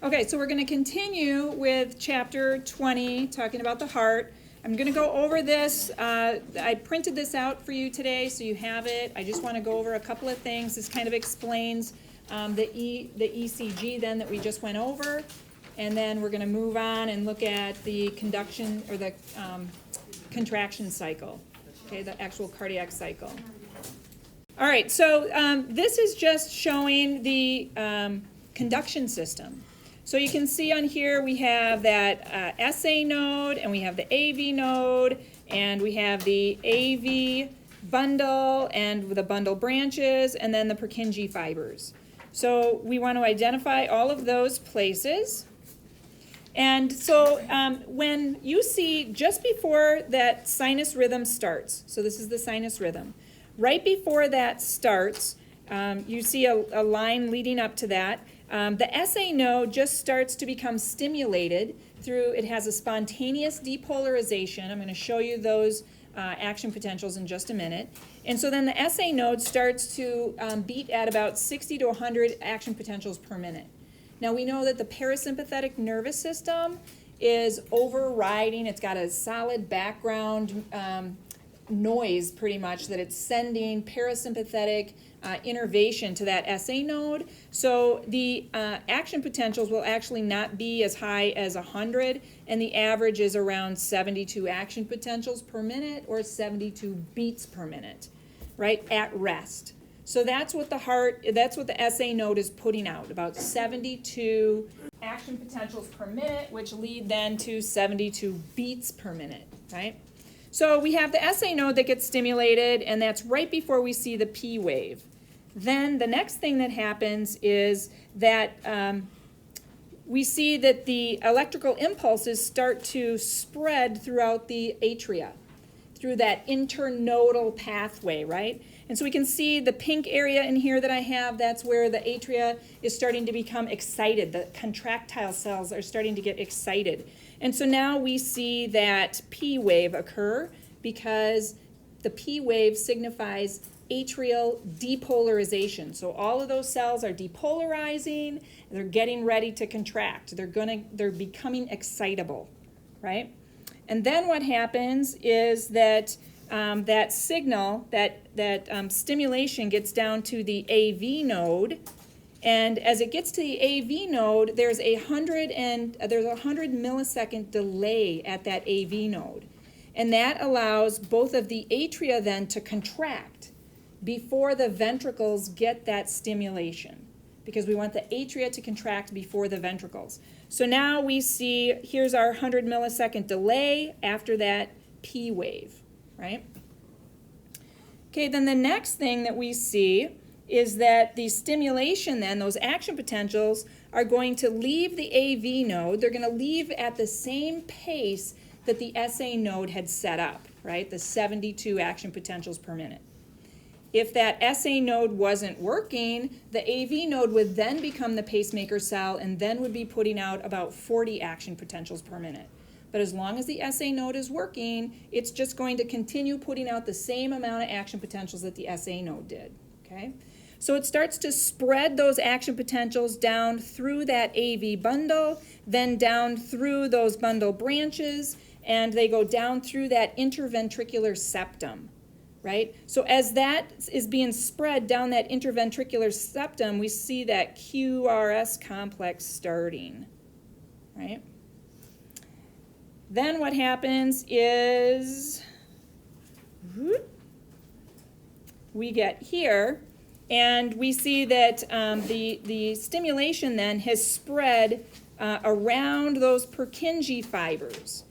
Okay, so we're going to continue with chapter 20, talking about the heart. I'm going to go over this. I printed this out for you today, so you have it. I just want to go over a couple of things. This kind of explains the ECG then that we just went over. And then we're going to move on and look at the conduction or the contraction cycle, okay, the actual cardiac cycle. All right, so this is just showing the conduction system. So you can see on here we have that SA node, and we have the AV node, and we have the AV bundle, and the bundle branches, and then the Purkinje fibers. So we want to identify all of those places. And so when you see just before that sinus rhythm starts, so this is the sinus rhythm, right before that starts, you see a line leading up to that. The SA node just starts to become stimulated through, it has a spontaneous depolarization. I'm going to show you those action potentials in just a minute. And so then the SA node starts to beat at about 60 to 100 action potentials per minute. Now we know that the parasympathetic nervous system is overriding, it's got a solid background noise pretty much that it's sending parasympathetic innervation to that SA node. So the action potentials will actually not be as high as 100, and the average is around 72 action potentials per minute or 72 beats per minute, right, at rest. So that's what the SA node is putting out, about 72 action potentials per minute, which lead then to 72 beats per minute, right? So we have the SA node that gets stimulated, and that's right before we see the P wave. Then the next thing that happens is that we see that the electrical impulses start to spread throughout the atria, through that internodal pathway, right? And so we can see the pink area in here that I have, that's where the atria is starting to become excited. The contractile cells are starting to get excited. And so now we see that P wave occur because the P wave signifies atrial depolarization. So all of those cells are depolarizing, they're getting ready to contract. They're becoming excitable, right? And then what happens is that that signal, that stimulation gets down to the AV node, and as it gets to the AV node, there's a 100 millisecond delay at that AV node. And that allows both of the atria then to contract before the ventricles get that stimulation, because we want the atria to contract before the ventricles. So now we see, here's our 100 millisecond delay after that P wave, right? Okay, then the next thing that we see is that the stimulation then, those action potentials, are going to leave the AV node. They're going to leave at the same pace that the SA node had set up, right? The 72 action potentials per minute. If that SA node wasn't working, the AV node would then become the pacemaker cell and then would be putting out about 40 action potentials per minute. But as long as the SA node is working, it's just going to continue putting out the same amount of action potentials that the SA node did, okay? So it starts to spread those action potentials down through that AV bundle, then down through those bundle branches, and they go down through that interventricular septum, right? So as that is being spread down that interventricular septum, we see that QRS complex starting, right? Then what happens is we get here, and we see that the stimulation then has spread around those Purkinje fibers.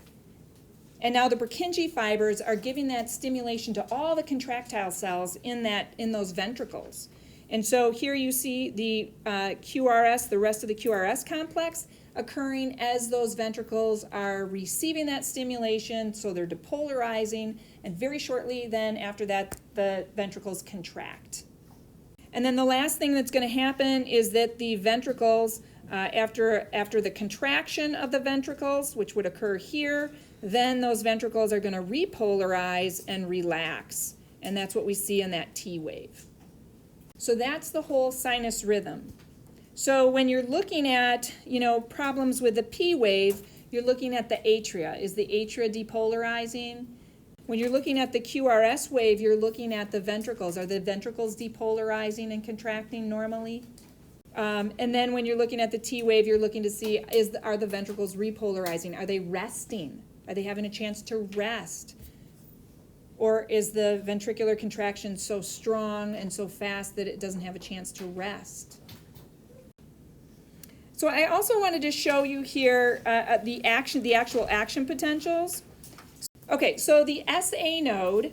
And now the Purkinje fibers are giving that stimulation to all the contractile cells in those ventricles. And so here you see the QRS, the rest of the QRS complex, occurring as those ventricles are receiving that stimulation, so they're depolarizing, and very shortly then after that, the ventricles contract. And then the last thing that's going to happen is that the ventricles, after the contraction of the ventricles, which would occur here, then those ventricles are going to repolarize and relax. And that's what we see in that T wave. So that's the whole sinus rhythm. So when you're looking at, problems with the P wave, you're looking at the atria. Is the atria depolarizing? When you're looking at the QRS wave, you're looking at the ventricles. Are the ventricles depolarizing and contracting normally? And then when you're looking at the T wave, you're looking to see, are the ventricles repolarizing? Are they resting? Are they having a chance to rest? Or is the ventricular contraction so strong and so fast that it doesn't have a chance to rest? So I also wanted to show you here the actual action potentials. Okay, so the SA node,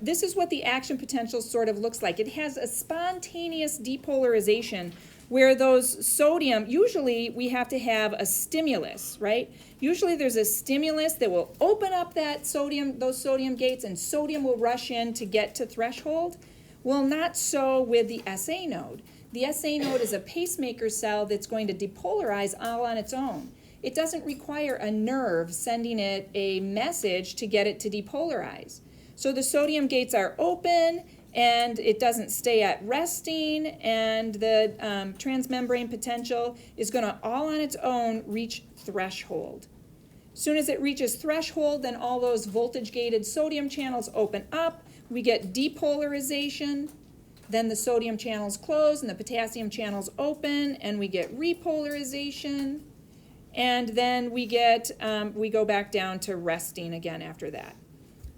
this is what the action potential sort of looks like. It has a spontaneous depolarization where those sodium, usually we have to have a stimulus, right? Usually there's a stimulus that will open up that sodium, those sodium gates, and sodium will rush in to get to threshold. Well, not so with the SA node. The SA node is a pacemaker cell that's going to depolarize all on its own. It doesn't require a nerve sending it a message to get it to depolarize. So the sodium gates are open, and it doesn't stay at resting, and the transmembrane potential is going to all on its own reach threshold. As soon as it reaches threshold, then all those voltage-gated sodium channels open up. We get depolarization. Then the sodium channels close and the potassium channels open, and we get repolarization. And then we go back down to resting again after that.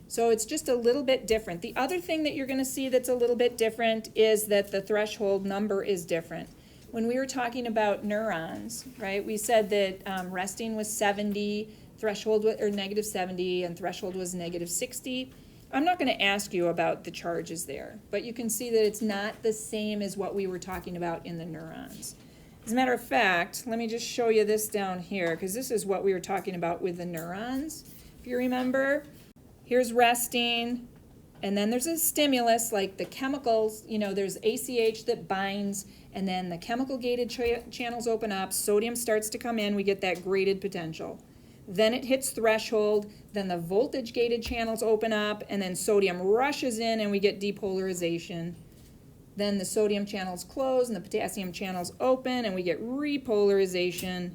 So it's just a little bit different. The other thing that you're going to see that's a little bit different is that the threshold number is different. When we were talking about neurons, right, we said that resting was 70, threshold or negative 70, and threshold was negative 60. I'm not going to ask you about the charges there, but you can see that it's not the same as what we were talking about in the neurons. As a matter of fact, let me just show you this down here, because this is what we were talking about with the neurons. If you remember, here's resting, and then there's a stimulus like the chemicals, there's ACH that binds, and then the chemical gated channels open up, sodium starts to come in, we get that graded potential. Then it hits threshold, then the voltage gated channels open up, and then sodium rushes in and we get depolarization. Then the sodium channels close and the potassium channels open and we get repolarization.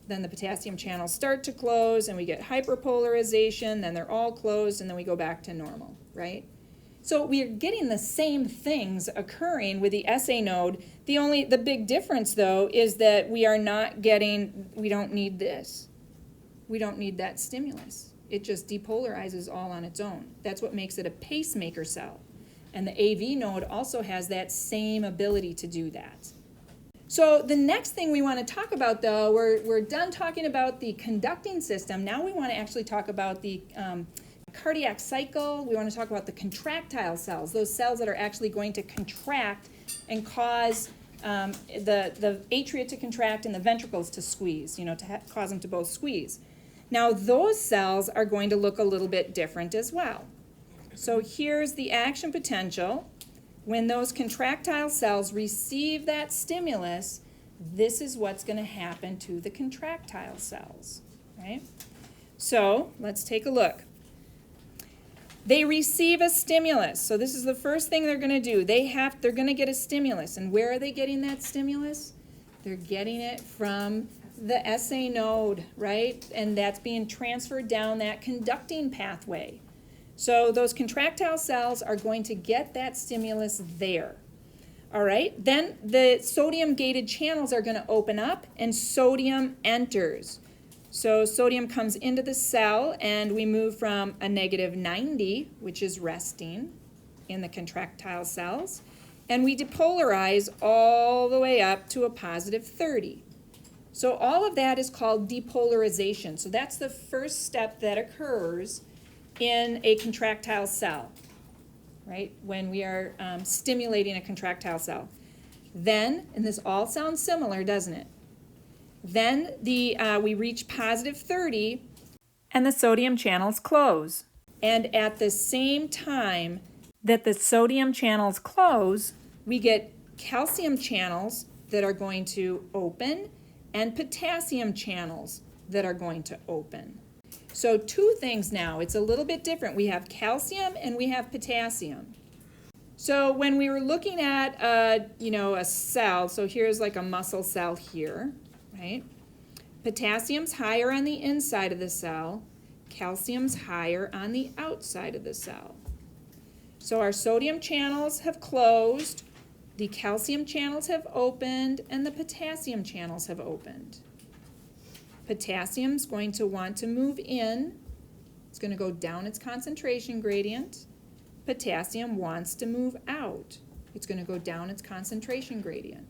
Then the potassium channels start to close and we get hyperpolarization, then they're all closed and then we go back to normal, right? So we're getting the same things occurring with the SA node. The big difference though is that we don't need this. We don't need that stimulus. It just depolarizes all on its own. That's what makes it a pacemaker cell. And the AV node also has that same ability to do that. So the next thing we want to talk about, though, we're done talking about the conducting system. Now we want to actually talk about the cardiac cycle. We want to talk about the contractile cells, those cells that are actually going to contract and cause the atria to contract and the ventricles to squeeze, cause them to both squeeze. Now those cells are going to look a little bit different as well. So here's the action potential. When those contractile cells receive that stimulus, this is what's going to happen to the contractile cells, right? So let's take a look. They receive a stimulus. So this is the first thing they're going to do. They're going to get a stimulus. And where are they getting that stimulus? They're getting it from the SA node, right? And that's being transferred down that conducting pathway. So those contractile cells are going to get that stimulus there. All right, then the sodium-gated channels are going to open up and sodium enters. So sodium comes into the cell and we move from a negative 90, which is resting in the contractile cells, and we depolarize all the way up to a positive 30. So all of that is called depolarization. So that's the first step that occurs in a contractile cell, right? When we are stimulating a contractile cell. Then, and this all sounds similar, doesn't it? Then we reach positive 30 and the sodium channels close. And at the same time that the sodium channels close, we get calcium channels that are going to open and potassium channels that are going to open. So two things now. It's a little bit different. We have calcium and we have potassium. So when we were looking at a cell, so here's like a muscle cell here, right? Potassium's higher on the inside of the cell, calcium's higher on the outside of the cell. So our sodium channels have closed, the calcium channels have opened, and the potassium channels have opened. Potassium's going to want to move in. It's going to go down its concentration gradient. Potassium wants to move out. It's going to go down its concentration gradient.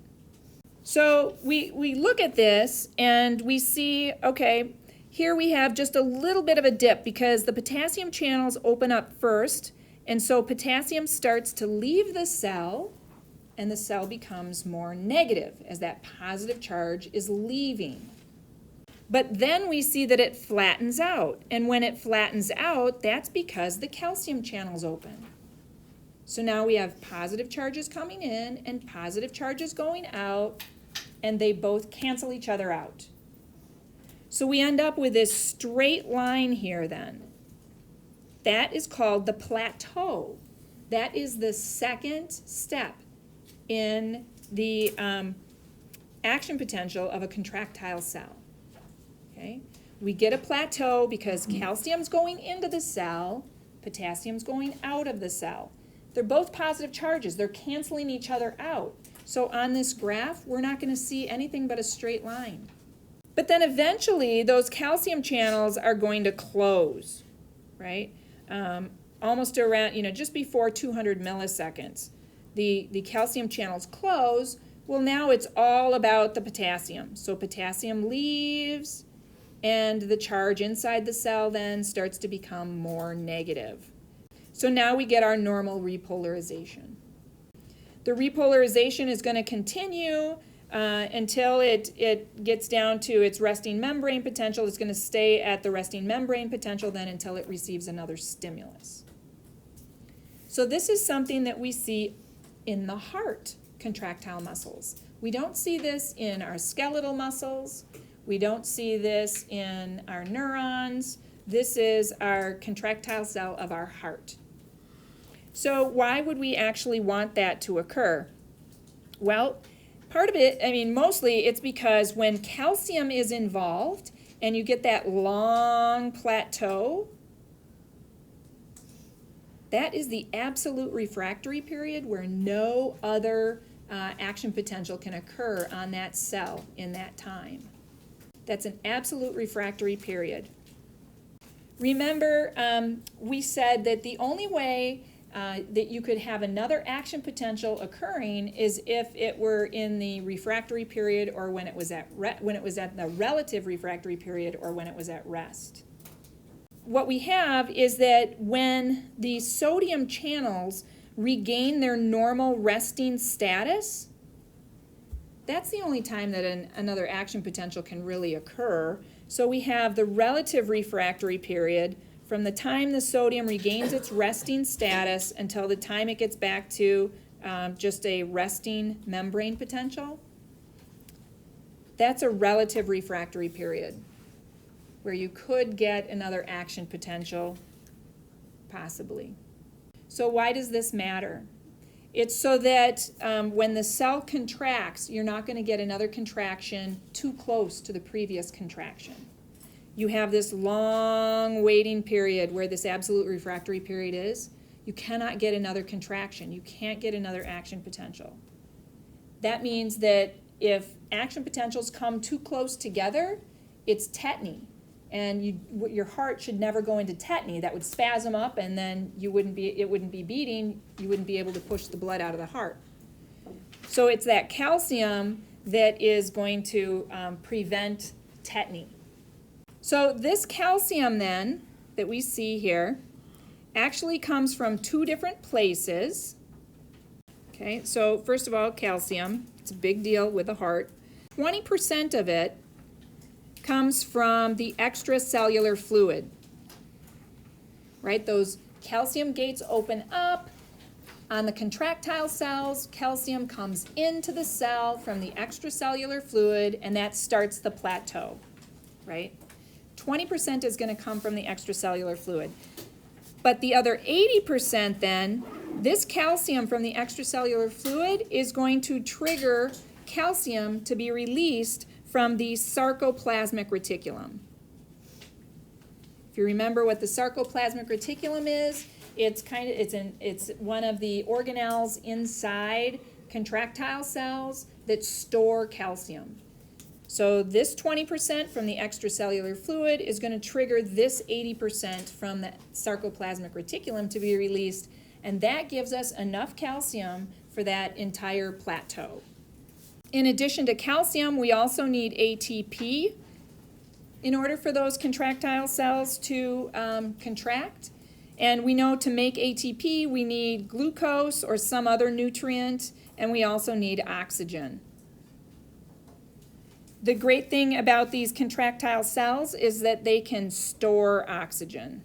So we look at this and we see, okay, here we have just a little bit of a dip because the potassium channels open up first, and so potassium starts to leave the cell, and the cell becomes more negative as that positive charge is leaving. But then we see that it flattens out, and when it flattens out, that's because the calcium channel's open. So now we have positive charges coming in and positive charges going out, and they both cancel each other out. So we end up with this straight line here then. That is called the plateau. That is the second step in the action potential of a contractile cell. Okay? We get a plateau because calcium's going into the cell, potassium's going out of the cell. They're both positive charges. They're canceling each other out. So on this graph, we're not going to see anything but a straight line. But then eventually, those calcium channels are going to close, right? Almost around, just before 200 milliseconds. The calcium channels close. Well, now it's all about the potassium. So potassium leaves, and the charge inside the cell then starts to become more negative. So now we get our normal repolarization. The repolarization is going to continue until it gets down to its resting membrane potential. It's going to stay at the resting membrane potential then until it receives another stimulus. So this is something that we see in the heart contractile muscles. We don't see this in our skeletal muscles. We don't see this in our neurons. This is our contractile cell of our heart. So why would we actually want that to occur? Well, part of it, mostly it's because when calcium is involved and you get that long plateau, that is the absolute refractory period where no other action potential can occur on that cell in that time. That's an absolute refractory period. Remember, we said that the only way that you could have another action potential occurring is if it were in the refractory period or when it was at the relative refractory period or when it was at rest. What we have is that when the sodium channels regain their normal resting status, that's the only time that another action potential can really occur. So we have the relative refractory period from the time the sodium regains its resting status until the time it gets back to just a resting membrane potential. That's a relative refractory period where you could get another action potential, possibly. So why does this matter? It's so that when the cell contracts, you're not going to get another contraction too close to the previous contraction. You have this long waiting period where this absolute refractory period is. You cannot get another contraction. You can't get another action potential. That means that if action potentials come too close together, it's tetany. And your heart should never go into tetany. That would spasm up, and then it wouldn't be beating. You wouldn't be able to push the blood out of the heart. So it's that calcium that is going to prevent tetany. So this calcium then that we see here actually comes from two different places. Okay, so first of all, calcium, it's a big deal with the heart. 20% of it comes from the extracellular fluid, right? Those calcium gates open up. On the contractile cells, calcium comes into the cell from the extracellular fluid, and that starts the plateau, right? 20% is going to come from the extracellular fluid. But the other 80% then This calcium from the extracellular fluid is going to trigger calcium to be released from the sarcoplasmic reticulum. If you remember what the sarcoplasmic reticulum is, it's one of the organelles inside contractile cells that store calcium. So this 20% from the extracellular fluid is going to trigger this 80% from the sarcoplasmic reticulum to be released, and that gives us enough calcium for that entire plateau. In addition to calcium, we also need ATP in order for those contractile cells to contract. And we know to make ATP, we need glucose or some other nutrient, and we also need oxygen. The great thing about these contractile cells is that they can store oxygen.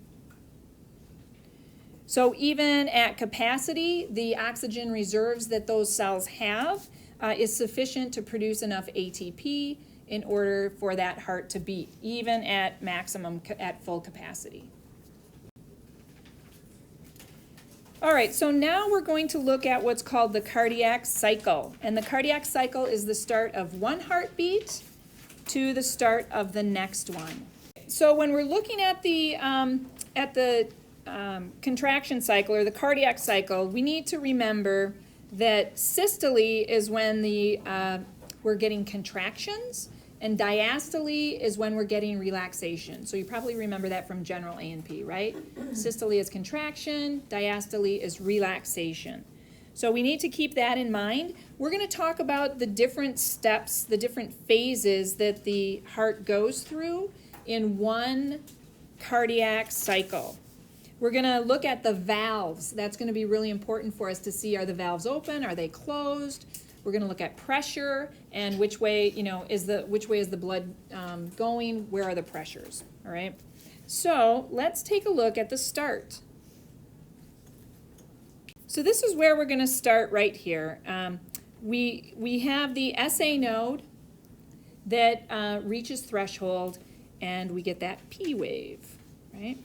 So even at capacity, the oxygen reserves that those cells have is sufficient to produce enough ATP in order for that heart to beat, even at maximum, at full capacity. All right, so now we're going to look at what's called the cardiac cycle. And the cardiac cycle is the start of one heartbeat to the start of the next one. So when we're looking at the contraction cycle or the cardiac cycle, we need to remember that systole is when we're getting contractions, and diastole is when we're getting relaxation. So you probably remember that from general A&P, right? Systole is contraction, diastole is relaxation. So we need to keep that in mind. We're going to talk about the different steps, the different phases that the heart goes through in one cardiac cycle. We're going to look at the valves. That's going to be really important for us to see, are the valves open, are they closed? We're going to look at pressure and which way is the blood going, where are the pressures, all right? So let's take a look at the start. So this is where we're going to start right here. We have the SA node that reaches threshold, and we get that P wave, right?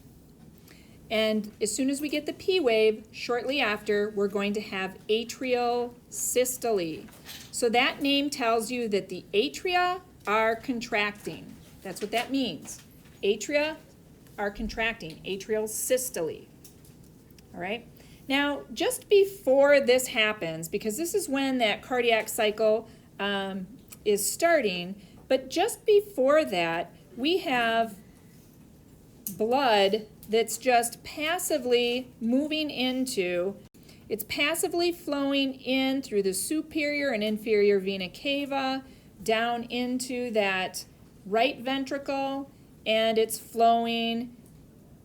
And as soon as we get the P wave, shortly after, we're going to have atrial systole. So that name tells you that the atria are contracting. That's what that means. Atria are contracting, atrial systole. All right? Now, just before this happens, because this is when that cardiac cycle is starting, but just before that, we have blood that's just passively moving into, it's passively flowing in through the superior and inferior vena cava, down into that right ventricle, and it's flowing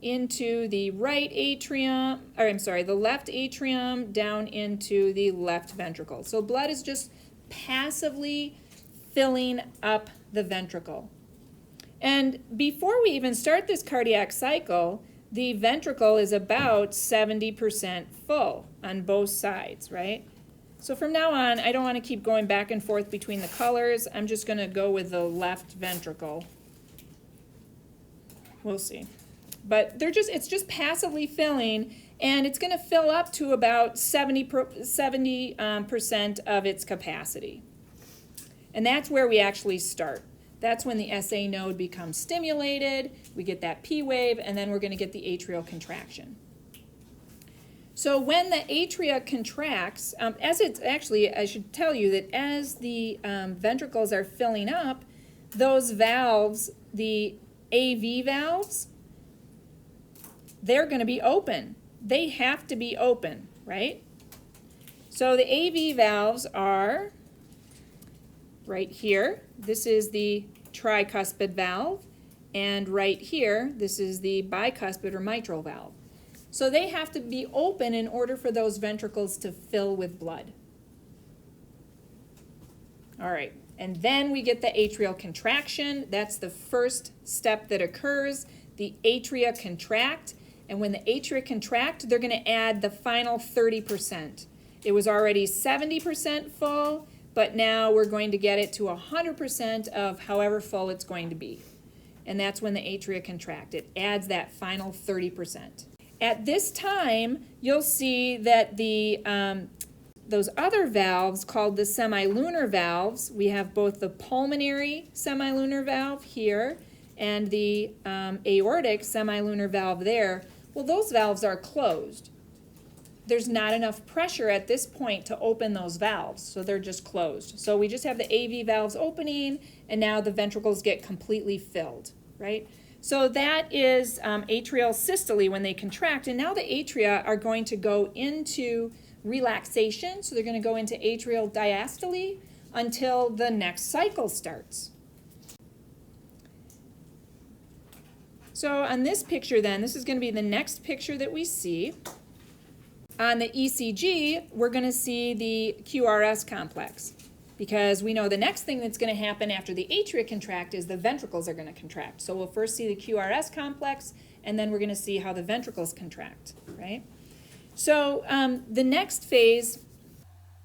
into the right atrium, the left atrium, down into the left ventricle. So blood is just passively filling up the ventricle. And before we even start this cardiac cycle, the ventricle is about 70% full on both sides, right? So from now on, I don't want to keep going back and forth between the colors. I'm just going to go with the left ventricle. We'll see. But it's just passively filling, and it's going to fill up to about 70% of its capacity. And that's where we actually start. That's when the SA node becomes stimulated, we get that P wave, and then we're going to get the atrial contraction. So when the atria contracts, I should tell you that as the ventricles are filling up, those valves, the AV valves, they're going to be open. They have to be open, right? So the AV valves are right here. This is the tricuspid valve, and right here, this is the bicuspid or mitral valve. So they have to be open in order for those ventricles to fill with blood. All right, and then we get the atrial contraction. That's the first step that occurs. The atria contract, and when the atria contract, they're going to add the final 30%. It was already 70% full, but now we're going to get it to 100% of however full it's going to be. And that's when the atria contract. It adds that final 30%. At this time, you'll see that those other valves called the semilunar valves, we have both the pulmonary semilunar valve here and the aortic semilunar valve there. Well, those valves are closed. There's not enough pressure at this point to open those valves, so they're just closed. So we just have the AV valves opening, and now the ventricles get completely filled, right? So that is atrial systole when they contract, and now the atria are going to go into relaxation, so they're going to go into atrial diastole until the next cycle starts. So on this picture then, this is going to be the next picture that we see. On the ECG, we're going to see the QRS complex, because we know the next thing that's going to happen after the atria contract is the ventricles are going to contract. So we'll first see the QRS complex, and then we're going to see how the ventricles contract, right? So the next phase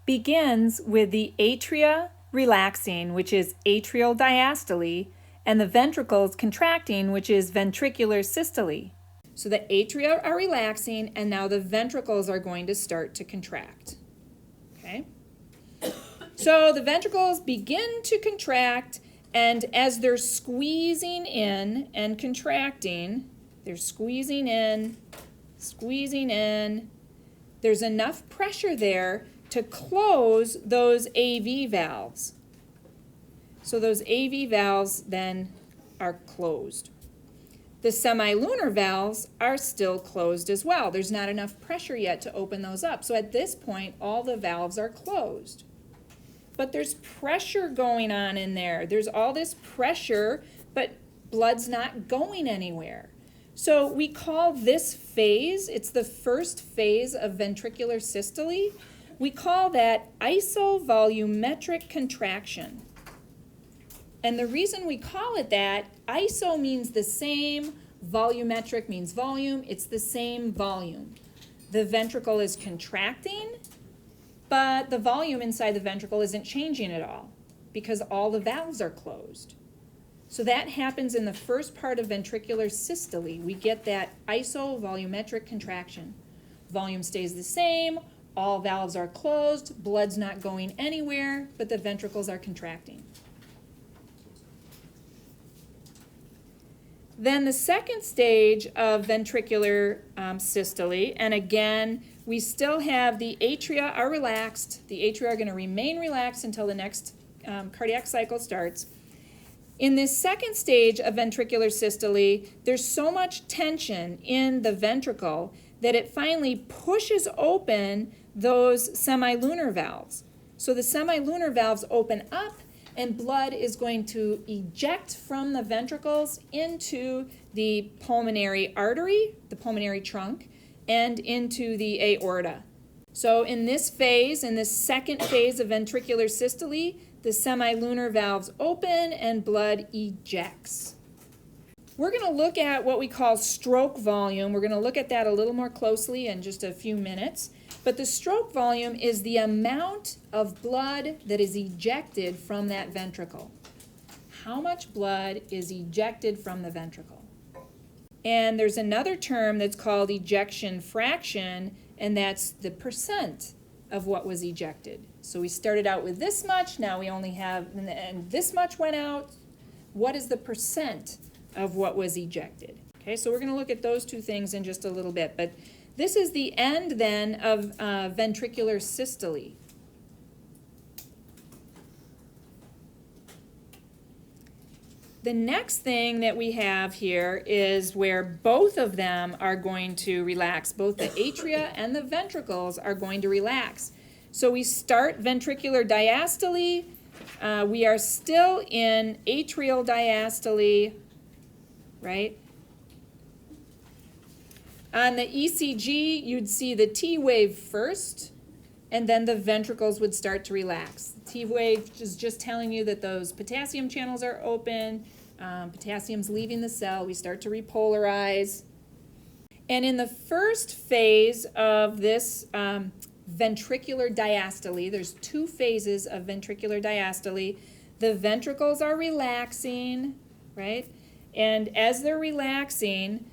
begins with the atria relaxing, which is atrial diastole, and the ventricles contracting, which is ventricular systole. So the atria are relaxing, and now the ventricles are going to start to contract, okay? So the ventricles begin to contract, and as they're squeezing in and contracting, they're squeezing in, there's enough pressure there to close those AV valves. So those AV valves then are closed. The semilunar valves are still closed as well. There's not enough pressure yet to open those up. So at this point, all the valves are closed. But there's pressure going on in there. There's all this pressure, but blood's not going anywhere. So we call this phase, it's the first phase of ventricular systole, we call that isovolumetric contraction. And the reason we call it that, iso means the same, volumetric means volume, it's the same volume. The ventricle is contracting, but the volume inside the ventricle isn't changing at all because all the valves are closed. So that happens in the first part of ventricular systole. We get that isovolumetric contraction. Volume stays the same, all valves are closed, blood's not going anywhere, but the ventricles are contracting. Then the second stage of ventricular systole, and again, we still have the atria are relaxed. The atria are going to remain relaxed until the next cardiac cycle starts. In this second stage of ventricular systole, there's so much tension in the ventricle that it finally pushes open those semilunar valves. So the semilunar valves open up, and blood is going to eject from the ventricles into the pulmonary artery, the pulmonary trunk, and into the aorta. So in this phase, in this second phase of ventricular systole, the semilunar valves open and blood ejects. We're going to look at what we call stroke volume. We're going to look at that a little more closely in just a few minutes. But the stroke volume is the amount of blood that is ejected from that ventricle. How much blood is ejected from the ventricle? And there's another term that's called ejection fraction, and that's the percent of what was ejected. So we started out with this much, now we only have, and this much went out. What is the percent of what was ejected? Okay, so we're going to look at those two things in just a little bit. But this is the end then of ventricular systole. The next thing that we have here is where both of them are going to relax. Both the atria and the ventricles are going to relax. So we start ventricular diastole. We are still in atrial diastole, right? On the ECG, you'd see the T wave first, and then the ventricles would start to relax. The T wave is just telling you that those potassium channels are open, potassium's leaving the cell, we start to repolarize. And in the first phase of this ventricular diastole, there's two phases of ventricular diastole. The ventricles are relaxing, right? And as they're relaxing,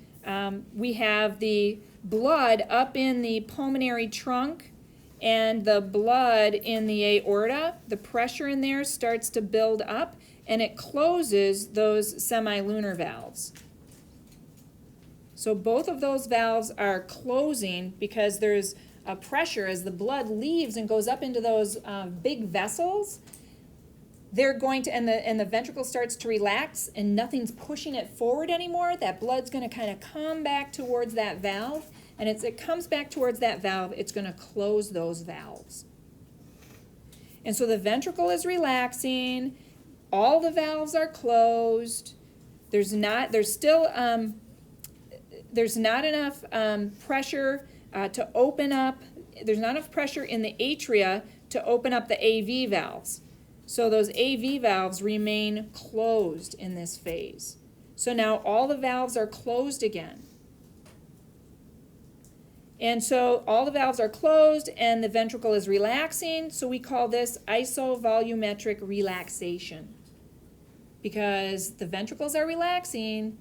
We have the blood up in the pulmonary trunk and the blood in the aorta. The pressure in there starts to build up and it closes those semilunar valves. So both of those valves are closing because there's a pressure as the blood leaves and goes up into those big vessels. They're going to, and the ventricle starts to relax and nothing's pushing it forward anymore. That blood's going to kind of come back towards that valve, and as it comes back towards that valve, it's going to close those valves. And so the ventricle is relaxing, all the valves are closed. There's not enough pressure to open up. There's not enough pressure in the atria to open up the AV valves. So those AV valves remain closed in this phase. So now all the valves are closed again. And so all the valves are closed and the ventricle is relaxing. So we call this isovolumetric relaxation, because the ventricles are relaxing,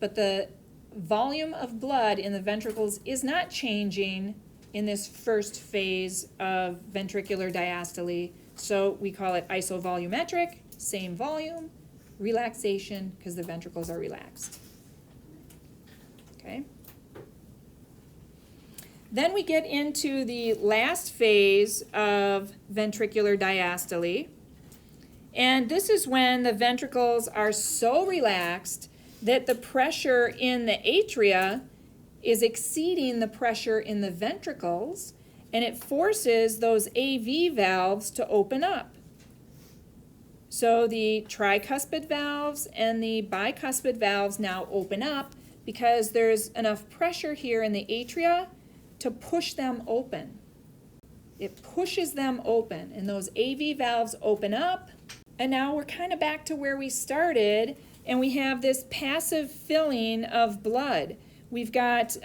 but the volume of blood in the ventricles is not changing in this first phase of ventricular diastole. So we call it isovolumetric, same volume, relaxation, because the ventricles are relaxed. Okay. Then we get into the last phase of ventricular diastole. And this is when the ventricles are so relaxed that the pressure in the atria is exceeding the pressure in the ventricles, and it forces those AV valves to open up. So the tricuspid valves and the bicuspid valves now open up because there's enough pressure here in the atria to push them open. It pushes them open, and those AV valves open up, and now we're kind of back to where we started, and we have this passive filling of blood. We've got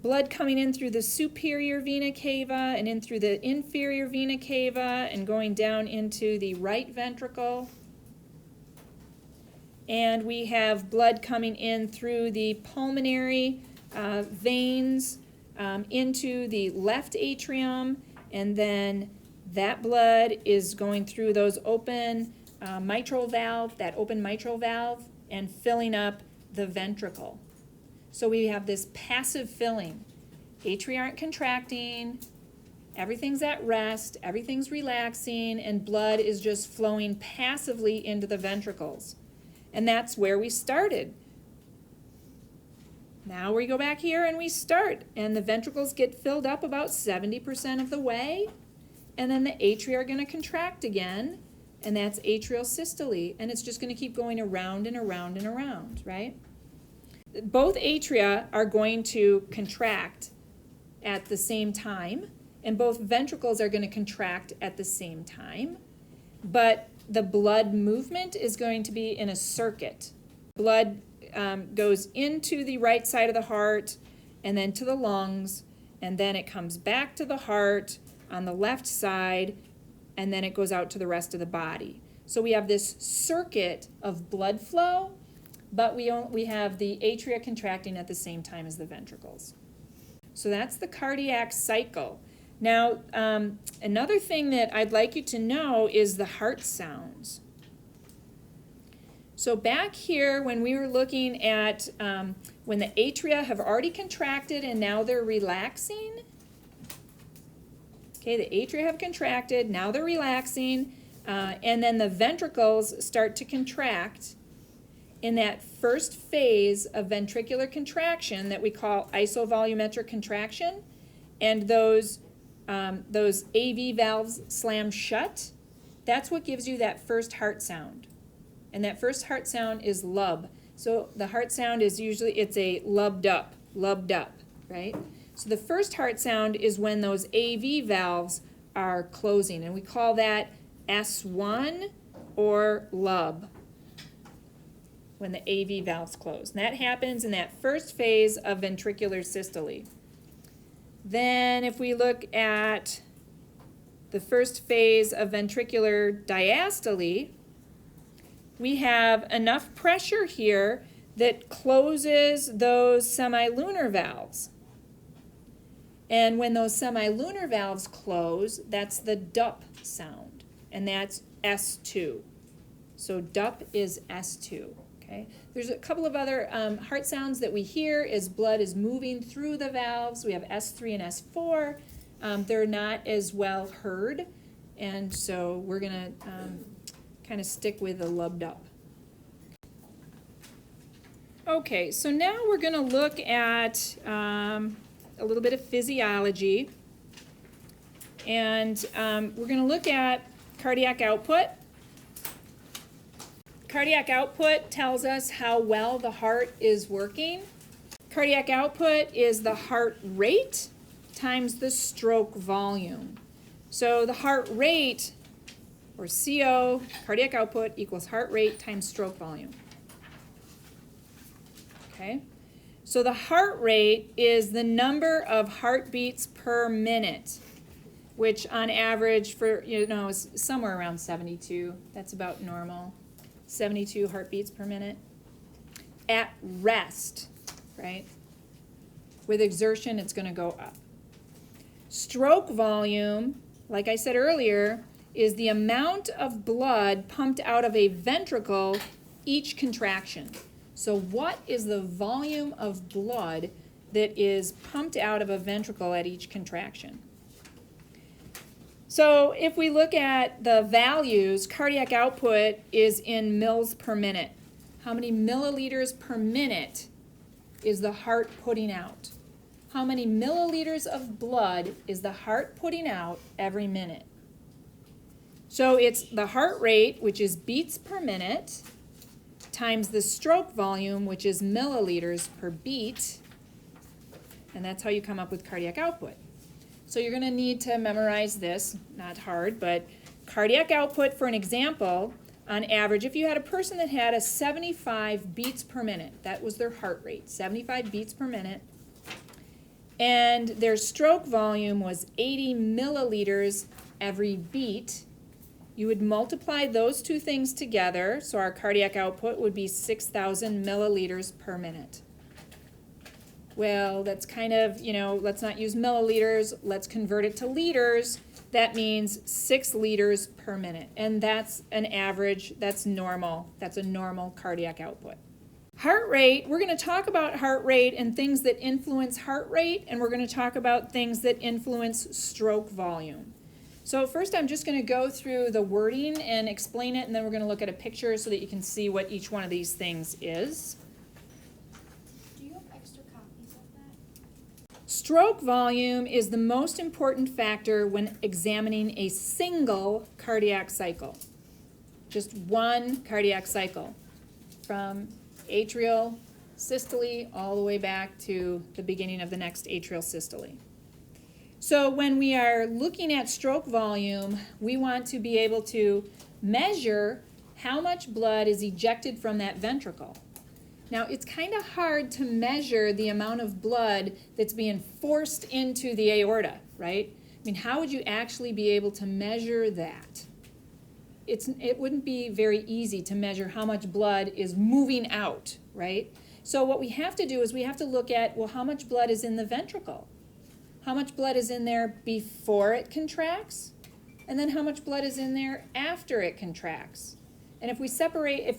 blood coming in through the superior vena cava and in through the inferior vena cava and going down into the right ventricle. And we have blood coming in through the pulmonary veins into the left atrium, and then that blood is going through those open mitral valve, that open mitral valve, and filling up the ventricle. So we have this passive filling. Atria aren't contracting, everything's at rest, everything's relaxing, and blood is just flowing passively into the ventricles. And that's where we started. Now we go back here and we start, and the ventricles get filled up about 70% of the way, and then the atria are going to contract again, and that's atrial systole, and it's just going to keep going around and around and around, right? Both atria are going to contract at the same time, and both ventricles are going to contract at the same time, but the blood movement is going to be in a circuit. Blood goes into the right side of the heart and then to the lungs, and then it comes back to the heart on the left side, and then it goes out to the rest of the body. So we have this circuit of blood flow, but we have the atria contracting at the same time as the ventricles. So that's the cardiac cycle. Now, another thing that I'd like you to know is the heart sounds. So back here, when we were looking at when the atria have already contracted and now they're relaxing. Okay, the atria have contracted, now they're relaxing, and then the ventricles start to contract in that first phase of ventricular contraction that we call isovolumetric contraction, and those AV valves slam shut. That's what gives you that first heart sound. And that first heart sound is lub. So the heart sound is usually, it's a lubbed up, right? So the first heart sound is when those AV valves are closing, and we call that S1 or lub, when the AV valves close. And that happens in that first phase of ventricular systole. Then if we look at the first phase of ventricular diastole, we have enough pressure here that closes those semilunar valves. And when those semilunar valves close, that's the DUP sound, and that's S2. So DUP is S2, okay? There's a couple of other heart sounds that we hear as blood is moving through the valves. We have S3 and S4. They're not as well heard, and so we're gonna kind of stick with the lub DUP. Okay, so now we're gonna look at a little bit of physiology, and we're going to look at cardiac output. Cardiac output tells us how well the heart is working. Cardiac output is the heart rate times the stroke volume. So the heart rate, or CO, cardiac output, equals heart rate times stroke volume. Okay? So the heart rate is the number of heartbeats per minute, which on average for, is somewhere around 72. That's about normal. 72 heartbeats per minute. At rest, right? With exertion, it's going to go up. Stroke volume, like I said earlier, is the amount of blood pumped out of a ventricle each contraction. So what is the volume of blood that is pumped out of a ventricle at each contraction? So if we look at the values, cardiac output is in mils per minute. How many milliliters per minute is the heart putting out? How many milliliters of blood is the heart putting out every minute? So it's the heart rate, which is beats per minute, times the stroke volume, which is milliliters per beat, and that's how you come up with cardiac output. So you're going to need to memorize this, not hard, but cardiac output, for an example, on average, if you had a person that had a 75 beats per minute, that was their heart rate, 75 beats per minute, and their stroke volume was 80 milliliters every beat, you would multiply those two things together, so our cardiac output would be 6,000 milliliters per minute. Well, that's kind of, let's not use milliliters, let's convert it to liters. That means 6 liters per minute, and that's an average, that's normal. That's a normal cardiac output. Heart rate, we're going to talk about heart rate and things that influence heart rate, and we're going to talk about things that influence stroke volume. So first I'm just going to go through the wording and explain it, and then we're going to look at a picture so that you can see what each one of these things is. Do you have extra copies of that? Stroke volume is the most important factor when examining a single cardiac cycle. Just one cardiac cycle, from atrial systole all the way back to the beginning of the next atrial systole. So when we are looking at stroke volume, we want to be able to measure how much blood is ejected from that ventricle. Now, it's kind of hard to measure the amount of blood that's being forced into the aorta, right? I mean, how would you actually be able to measure that? It wouldn't be very easy to measure how much blood is moving out, right? So what we have to do is we have to look at, well, how much blood is in the ventricle? How much blood is in there before it contracts? And then how much blood is in there after it contracts? And if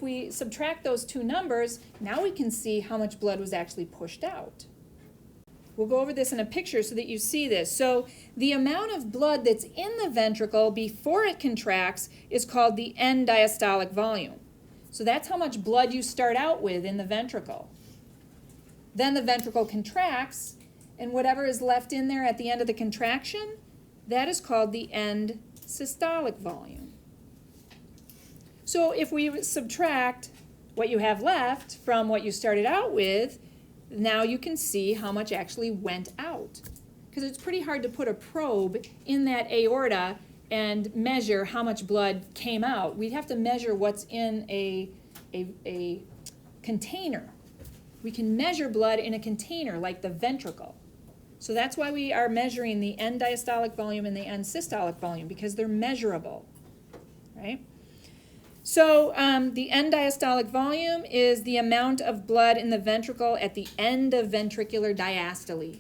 we subtract those two numbers, now we can see how much blood was actually pushed out. We'll go over this in a picture so that you see this. So the amount of blood that's in the ventricle before it contracts is called the end diastolic volume. So that's how much blood you start out with in the ventricle. Then the ventricle contracts, and whatever is left in there at the end of the contraction, that is called the end systolic volume. So if we subtract what you have left from what you started out with, now you can see how much actually went out. Because it's pretty hard to put a probe in that aorta and measure how much blood came out. We'd have to measure what's in a container. We can measure blood in a container like the ventricle. So that's why we are measuring the end diastolic volume and the end systolic volume, because they're measurable, right? So the end diastolic volume is the amount of blood in the ventricle at the end of ventricular diastole,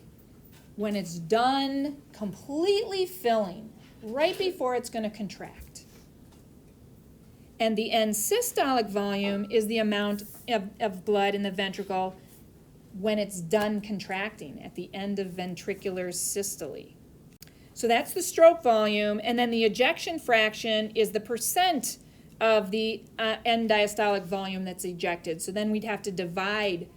when it's done completely filling, right before it's going to contract. And the end systolic volume is the amount of blood in the ventricle when it's done contracting, at the end of ventricular systole. So that's the stroke volume, and then the ejection fraction is the percent of the end diastolic volume that's ejected. So then we'd have to divide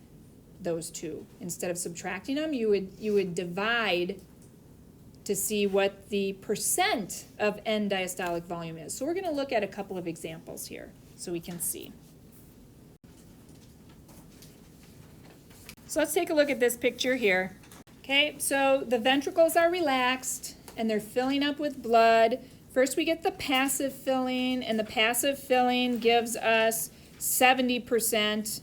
those two. Instead of subtracting them, you would divide to see what the percent of end diastolic volume is. So we're going to look at a couple of examples here so we can see. So let's take a look at this picture here. Okay, so the ventricles are relaxed and they're filling up with blood. First we get the passive filling, and the passive filling gives us 70%.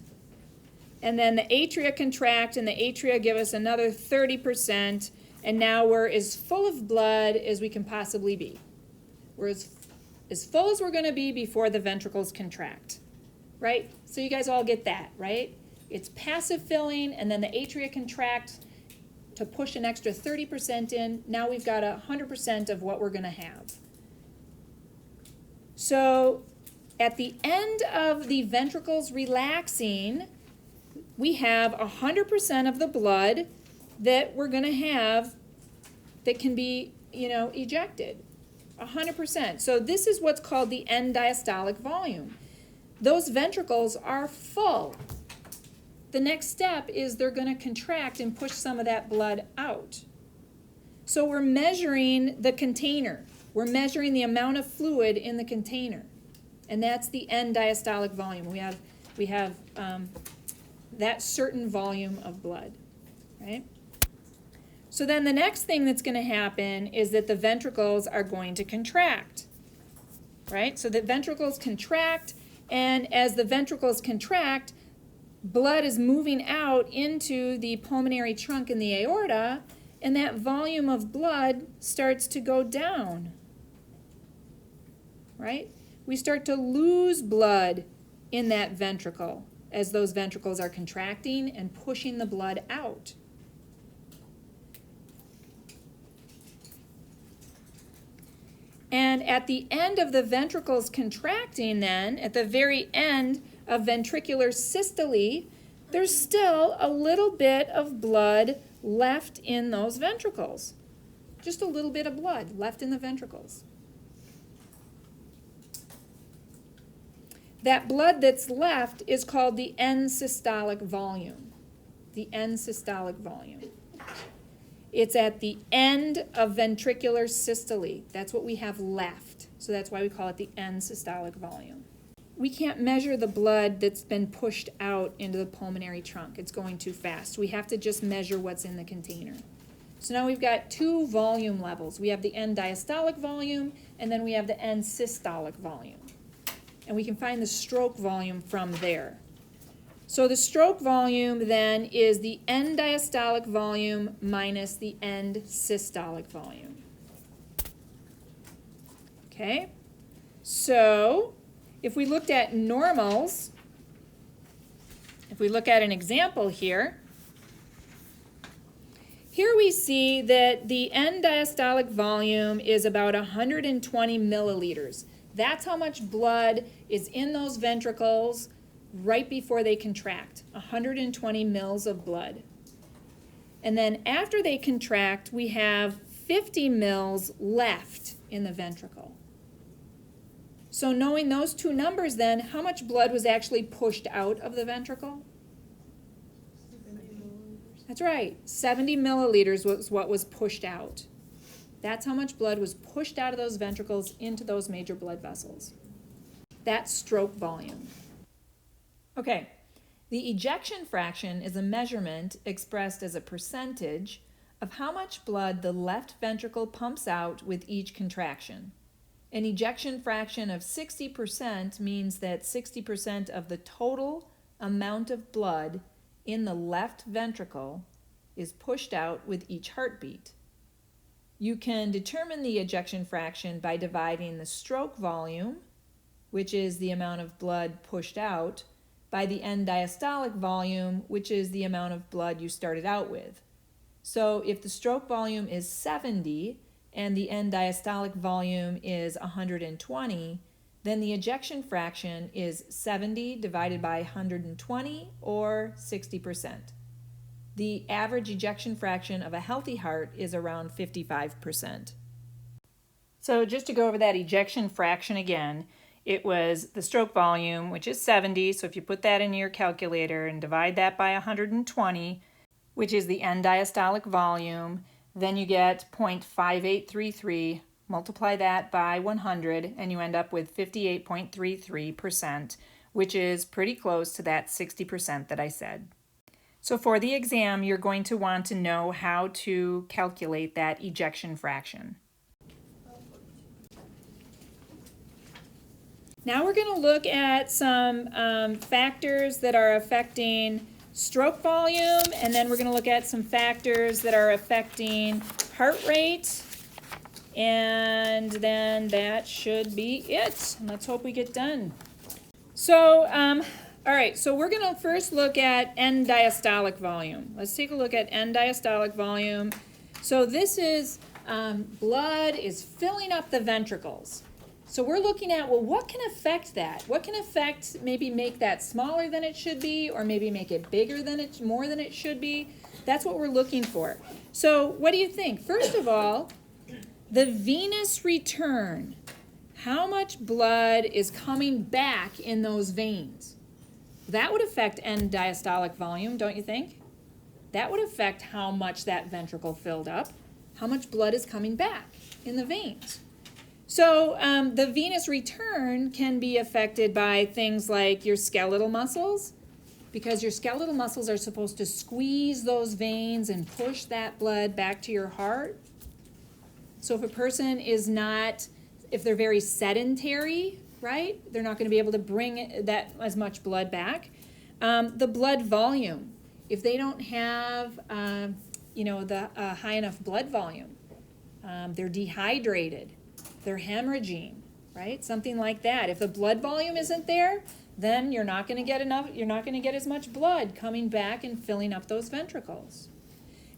And then the atria contract, and the atria give us another 30%. And now we're as full of blood as we can possibly be. We're as full as we're going to be before the ventricles contract, right? So you guys all get that, right? It's passive filling, and then the atria contract to push an extra 30% in. Now we've got 100% of what we're going to have. So at the end of the ventricles relaxing, we have 100% of the blood that we're going to have that can be, ejected. 100%. So this is what's called the end diastolic volume. Those ventricles are full. The next step is they're going to contract and push some of that blood out. So we're measuring the container. We're measuring the amount of fluid in the container. And that's the end diastolic volume. We have that certain volume of blood, right? So then the next thing that's going to happen is that the ventricles are going to contract, right? So the ventricles contract, and as the ventricles contract, blood is moving out into the pulmonary trunk and the aorta, and that volume of blood starts to go down, right? We start to lose blood in that ventricle as those ventricles are contracting and pushing the blood out. And at the end of the ventricles contracting then, at the very end of ventricular systole, there's still a little bit of blood left in those ventricles. Just a little bit of blood left in the ventricles. That blood that's left is called the end systolic volume. The end systolic volume. It's at the end of ventricular systole. That's what we have left. So that's why we call it the end systolic volume. We can't measure the blood that's been pushed out into the pulmonary trunk. It's going too fast. We have to just measure what's in the container. So now we've got two volume levels. We have the end diastolic volume, and then we have the end systolic volume. And we can find the stroke volume from there. So the stroke volume then is the end diastolic volume minus the end systolic volume. Okay? So if we looked at normals, if we look at an example here, here we see that the end diastolic volume is about 120 milliliters. That's how much blood is in those ventricles right before they contract, 120 mils of blood. And then after they contract, we have 50 mils left in the ventricle. So knowing those two numbers then, how much blood was actually pushed out of the ventricle? 70 milliliters. That's right, 70 milliliters was what was pushed out. That's how much blood was pushed out of those ventricles into those major blood vessels. That's stroke volume. Okay, the ejection fraction is a measurement expressed as a percentage of how much blood the left ventricle pumps out with each contraction. An ejection fraction of 60% means that 60% of the total amount of blood in the left ventricle is pushed out with each heartbeat. You can determine the ejection fraction by dividing the stroke volume which is the amount of blood pushed out, by the end diastolic volume, which is the amount of blood you started out with. So if the stroke volume is 70 and the end diastolic volume is 120, then the ejection fraction is 70 divided by 120, or 60%. The average ejection fraction of a healthy heart is around 55%. So just to go over that ejection fraction again, it was the stroke volume, which is 70, so if you put that in your calculator and divide that by 120, which is the end diastolic volume, then you get 0.5833, multiply that by 100, and you end up with 58.33%, which is pretty close to that 60% that I said. So for the exam, you're going to want to know how to calculate that ejection fraction. Now we're going to look at some factors that are affecting stroke volume, and then we're going to look at some factors that are affecting heart rate, and then that should be it. And let's hope we get done. So, all right, so we're going to first look at end diastolic volume. Let's take a look at end diastolic volume. So this is blood is filling up the ventricles. So we're looking at, well, what can affect that? What can affect, maybe make that smaller than it should be, or maybe make it bigger than it, more than it should be? That's what we're looking for. So what do you think? First of all, the venous return. How much blood is coming back in those veins? That would affect end diastolic volume, don't you think? That would affect how much that ventricle filled up, how much blood is coming back in the veins. So the venous return can be affected by things like your skeletal muscles, because your skeletal muscles are supposed to squeeze those veins and push that blood back to your heart. So if a person is not, if they're very sedentary, right, they're not going to be able to bring that as much blood back. The blood volume, if they don't have, the high enough blood volume, they're dehydrated. They're hemorrhaging, right? Something like that. If the blood volume isn't there, then you're not going to get enough, you're not going to get as much blood coming back and filling up those ventricles.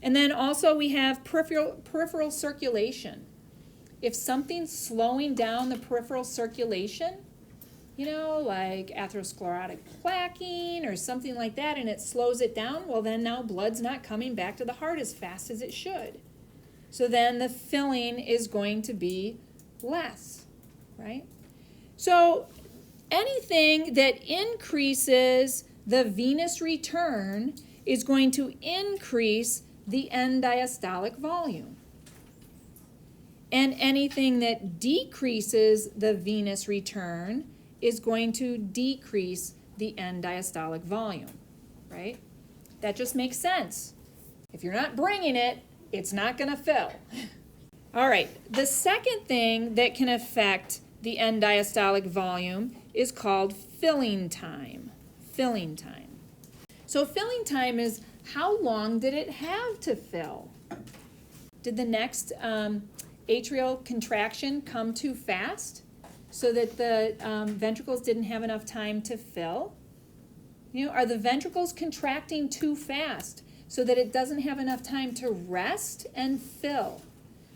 And then also we have peripheral circulation. If something's slowing down the peripheral circulation, like atherosclerotic plaquing or something like that, and it slows it down, well then now blood's not coming back to the heart as fast as it should. So then the filling is going to be less, right? So anything that increases the venous return is going to increase the end diastolic volume. And anything that decreases the venous return is going to decrease the end diastolic volume, right? That just makes sense. If you're not bringing it, it's not going to fill. All right, the second thing that can affect the end diastolic volume is called filling time. Filling time. So filling time is how long did it have to fill? Did the next atrial contraction come too fast so that the ventricles didn't have enough time to fill? Are the ventricles contracting too fast so that it doesn't have enough time to rest and fill?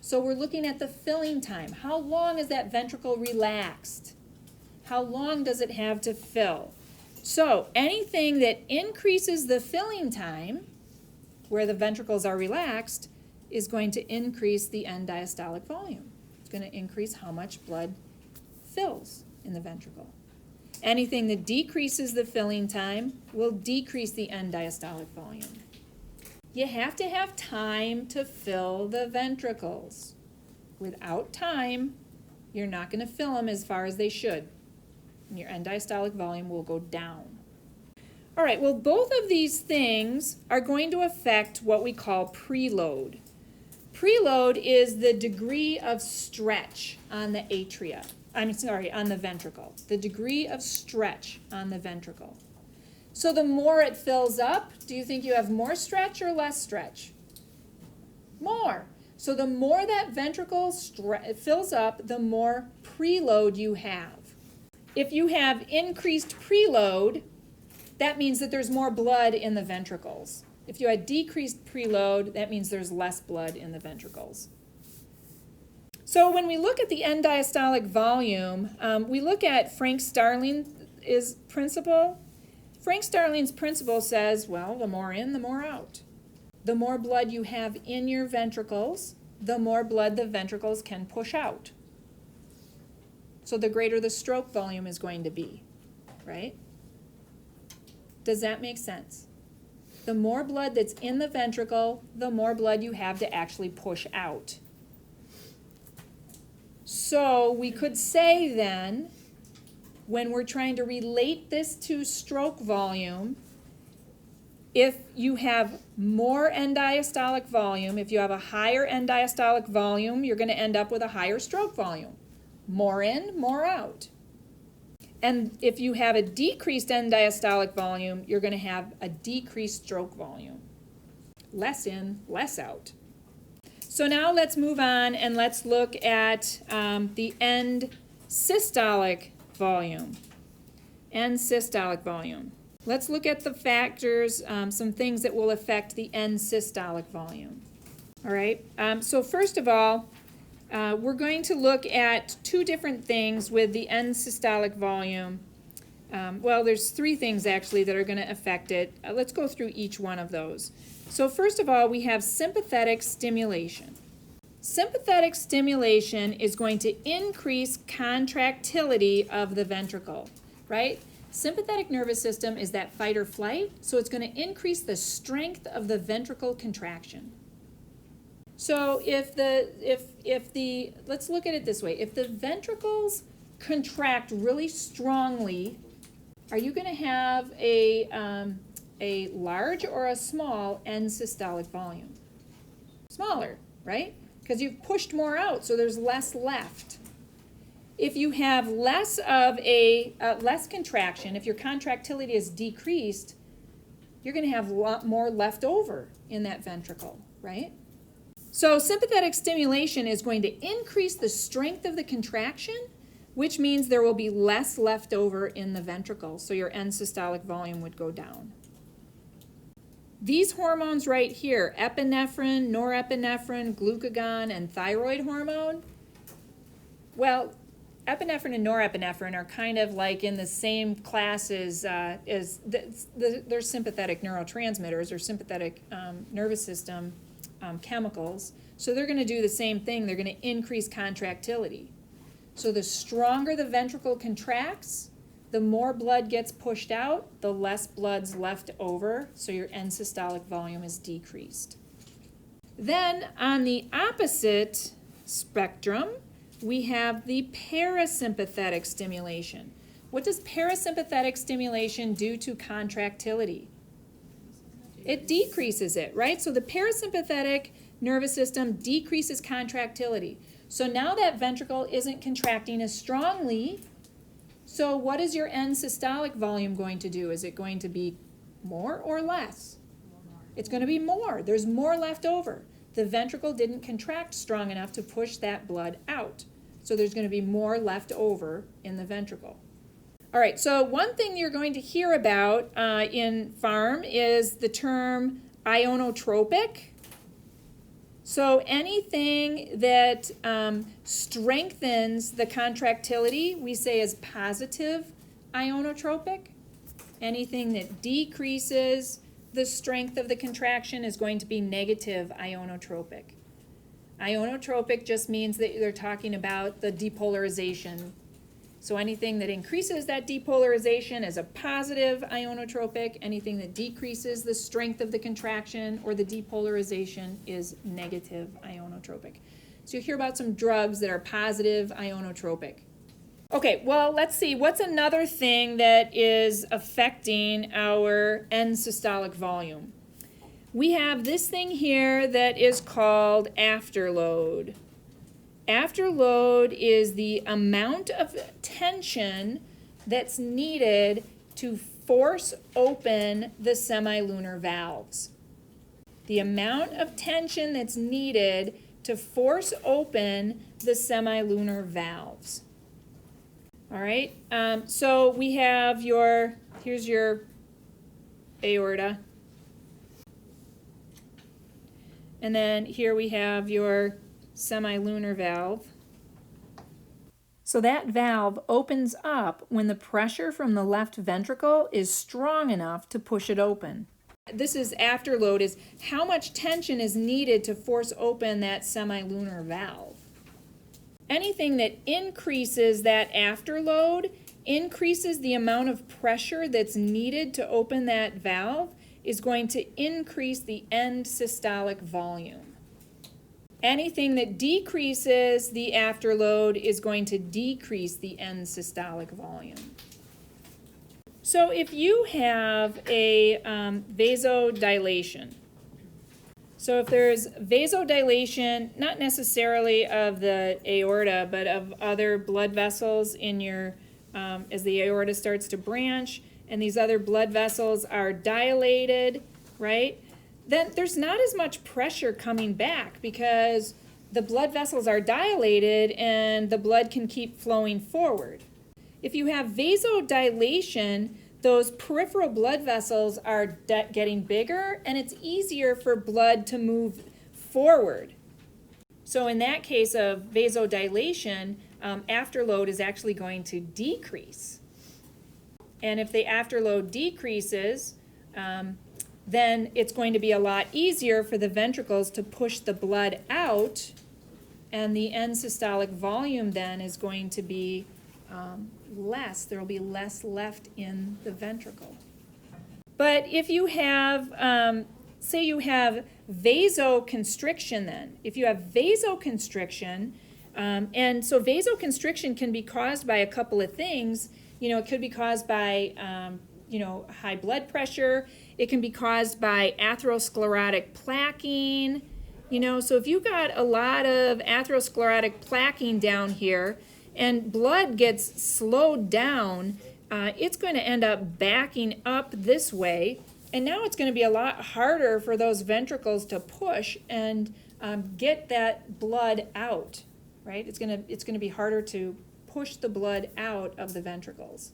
So we're looking at the filling time. How long is that ventricle relaxed? How long does it have to fill? So anything that increases the filling time, where the ventricles are relaxed, is going to increase the end diastolic volume. It's going to increase how much blood fills in the ventricle. Anything that decreases the filling time will decrease the end diastolic volume. You have to have time to fill the ventricles. Without time, you're not going to fill them as far as they should. And your end diastolic volume will go down. All right, well, both of these things are going to affect what we call preload. Preload is the degree of stretch on the atria. On the ventricle. The degree of stretch on the ventricle. So the more it fills up, do you think you have more stretch or less stretch? More. So the more that ventricle fills up, the more preload you have. If you have increased preload, that means that there's more blood in the ventricles. If you had decreased preload, that means there's less blood in the ventricles. So when we look at the end diastolic volume, we look at Frank Starling's principle. Frank Starling's principle says, well, the more in, the more out. The more blood you have in your ventricles, the more blood the ventricles can push out. So the greater the stroke volume is going to be, right? Does that make sense? The more blood that's in the ventricle, the more blood you have to actually push out. So we could say then, when we're trying to relate this to stroke volume, if you have more end diastolic volume, if you have a higher end diastolic volume, you're going to end up with a higher stroke volume. More in, more out. And if you have a decreased end diastolic volume, you're going to have a decreased stroke volume. Less in, less out. So now let's move on and let's look at the end systolic volume. End systolic volume. Let's look at the factors, some things that will affect the end systolic volume. All right, so first of all, we're going to look at two different things with the end systolic volume. Well, there's three things actually that are going to affect it. Let's go through each one of those. So first of all, we have sympathetic stimulation. Sympathetic stimulation is going to increase contractility of the ventricle, right? Sympathetic nervous system is that fight or flight, so it's going to increase the strength of the ventricle contraction. So let's look at it this way. If the ventricles contract really strongly, are you going to have a large or a small end systolic volume? Smaller, right? Because you've pushed more out, so there's less left. If you have less of less contraction, if your contractility is decreased, you're going to have a lot more left over in that ventricle, right? So sympathetic stimulation is going to increase the strength of the contraction, which means there will be less left over in the ventricle, so your end systolic volume would go down. These hormones right here, epinephrine, norepinephrine, glucagon, and thyroid hormone, well, epinephrine and norepinephrine are kind of like in the same class as they're sympathetic neurotransmitters or sympathetic nervous system chemicals. So they're going to do the same thing. They're going to increase contractility. So the stronger the ventricle contracts, the more blood gets pushed out, the less blood's left over, so your end systolic volume is decreased. Then on the opposite spectrum, we have the parasympathetic stimulation. What does parasympathetic stimulation do to contractility? It decreases it, right? So the parasympathetic nervous system decreases contractility. So now that ventricle isn't contracting as strongly. So what is your end systolic volume going to do? Is it going to be more or less? It's going to be more. There's more left over. The ventricle didn't contract strong enough to push that blood out. So there's going to be more left over in the ventricle. All right, so one thing you're going to hear about in pharm is the term ionotropic. So anything that strengthens the contractility, we say is positive ionotropic. Anything that decreases the strength of the contraction is going to be negative ionotropic. Ionotropic just means that they're talking about the depolarization. So anything that increases that depolarization is a positive ionotropic. Anything that decreases the strength of the contraction or the depolarization is negative ionotropic. So you hear about some drugs that are positive ionotropic. Okay, well, let's see. What's another thing that is affecting our end systolic volume? We have this thing here that is called afterload. Afterload is the amount of tension that's needed to force open the semilunar valves. The amount of tension that's needed to force open the semilunar valves. All right, so we have here's your aorta. And then here we have your semilunar valve. So that valve opens up when the pressure from the left ventricle is strong enough to push it open. This is afterload, is how much tension is needed to force open that semilunar valve. Anything that increases that afterload increases the amount of pressure that's needed to open that valve is going to increase the end systolic volume. Anything that decreases the afterload is going to decrease the end systolic volume. So if you have a vasodilation, so if there's vasodilation, not necessarily of the aorta, but of other blood vessels in your, as the aorta starts to branch, and these other blood vessels are dilated, right? Then there's not as much pressure coming back because the blood vessels are dilated and the blood can keep flowing forward. If you have vasodilation, those peripheral blood vessels are getting bigger and it's easier for blood to move forward. So in that case of vasodilation, afterload is actually going to decrease. And if the afterload decreases, then it's going to be a lot easier for the ventricles to push the blood out, and the end systolic volume then is going to be less. There will be less left in the ventricle. But if you have, say you have vasoconstriction then, if you have vasoconstriction, and so vasoconstriction can be caused by a couple of things. You know, it could be caused by, high blood pressure. It can be caused by atherosclerotic plaquing. So if you've got a lot of atherosclerotic plaquing down here and blood gets slowed down, it's going to end up backing up this way. And now it's going to be a lot harder for those ventricles to push and get that blood out, right? It's going to be harder to push the blood out of the ventricles.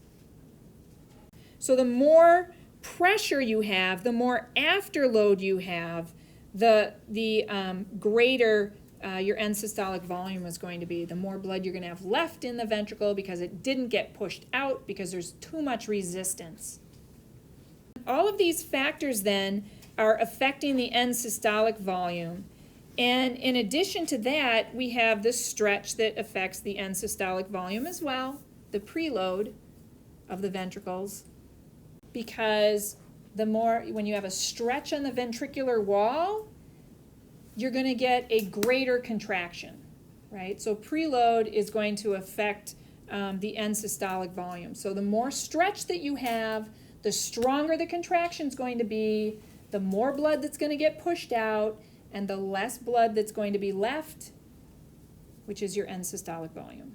So the more pressure you have, the more afterload you have, the greater your end systolic volume is going to be. The more blood you're going to have left in the ventricle because it didn't get pushed out because there's too much resistance. All of these factors then are affecting the end systolic volume. And in addition to that, we have the stretch that affects the end systolic volume as well, the preload of the ventricles. Because when you have a stretch on the ventricular wall, you're going to get a greater contraction, right? So preload is going to affect the end systolic volume. So the more stretch that you have, the stronger the contraction is going to be, the more blood that's going to get pushed out, and the less blood that's going to be left, which is your end systolic volume.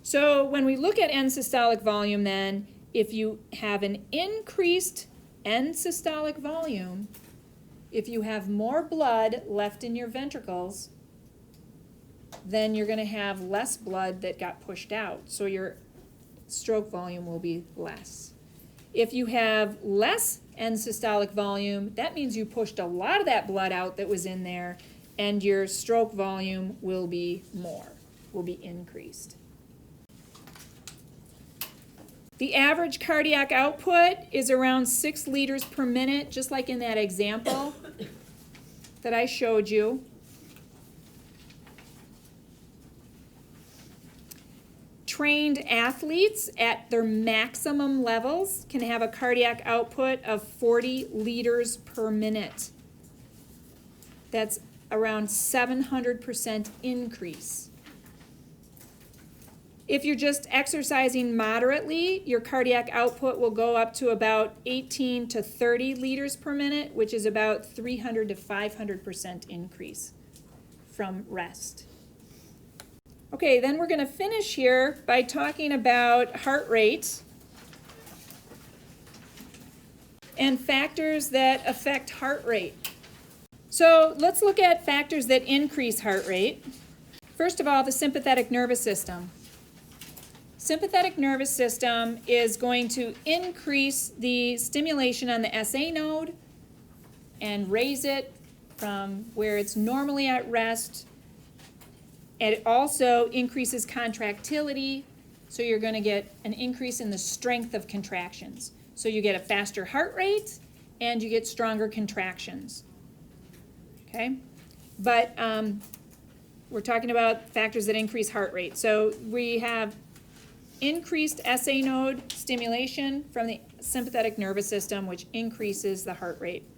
So when we look at end systolic volume then, if you have an increased end systolic volume, if you have more blood left in your ventricles, then you're going to have less blood that got pushed out. So your stroke volume will be less. If you have less end systolic volume, that means you pushed a lot of that blood out that was in there, and your stroke volume will be increased. The average cardiac output is around 6 liters per minute, just like in that example that I showed you. Trained athletes at their maximum levels can have a cardiac output of 40 liters per minute. That's around 700% increase. If you're just exercising moderately, your cardiac output will go up to about 18 to 30 liters per minute, which is about 300 to 500% increase from rest. Okay, then we're going to finish here by talking about heart rate and factors that affect heart rate. So let's look at factors that increase heart rate. First of all, the sympathetic nervous system. Sympathetic nervous system is going to increase the stimulation on the SA node and raise it from where it's normally at rest. And it also increases contractility, so you're going to get an increase in the strength of contractions. So you get a faster heart rate and you get stronger contractions. Okay? But we're talking about factors that increase heart rate. So we have increased SA node stimulation from the sympathetic nervous system, which increases the heart rate.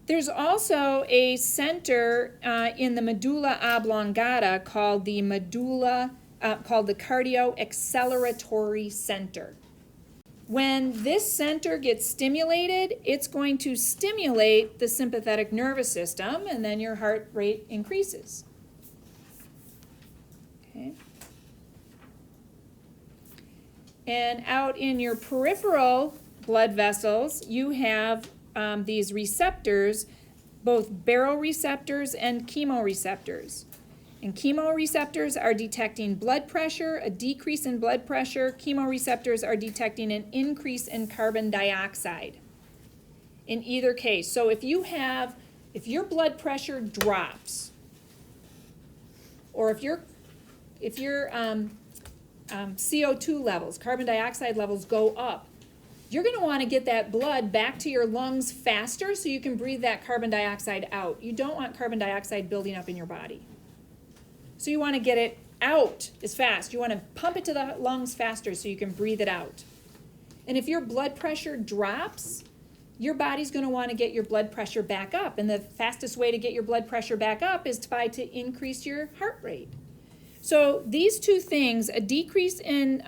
There's also a center in the medulla oblongata called the cardioacceleratory center. When this center gets stimulated, it's going to stimulate the sympathetic nervous system, and then your heart rate increases. Okay. And out in your peripheral blood vessels, you have these receptors, both baroreceptors and chemoreceptors. And chemoreceptors are detecting blood pressure, a decrease in blood pressure. Chemoreceptors are detecting an increase in carbon dioxide in either case. So if your blood pressure drops, or if your CO2 levels, carbon dioxide levels go up, you're going to want to get that blood back to your lungs faster so you can breathe that carbon dioxide out. You don't want carbon dioxide building up in your body. So you want to get it out as fast. You want to pump it to the lungs faster so you can breathe it out. And if your blood pressure drops, your body's going to want to get your blood pressure back up. And the fastest way to get your blood pressure back up is to increase your heart rate. So these two things, a decrease in